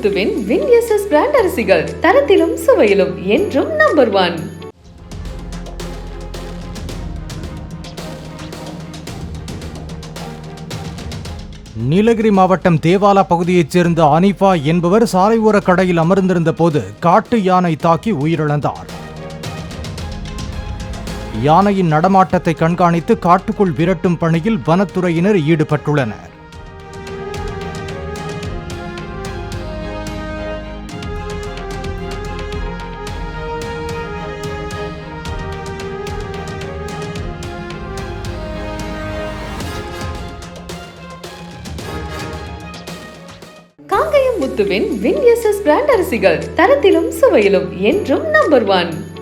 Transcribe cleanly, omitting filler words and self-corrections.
முத்துவின் வின் SS brand அரிசிகள் தரத்திலும் சுவையிலும் என்றும் நம்பர் 1. நீலகிரி மாவட்டம் தேவாலா பகுதியைச் சேர்ந்த அனிஃபா என்பவர் சாலையோர கடையில் அமர்ந்திருந்த போது காட்டு யானை தாக்கி உயிரிழந்தார். யானையின் நடமாட்டத்தை கண்காணித்து காட்டுக்குள் விரட்டும் பணியில் வனத்துறையினர் ஈடுபட்டுள்ளனர். காங்கயம் முத்துவின் வின் எஸ்எஸ் பிராண்ட் அரிசிகள் தரத்திலும் சுவையிலும் என்றும் நம்பர் 1.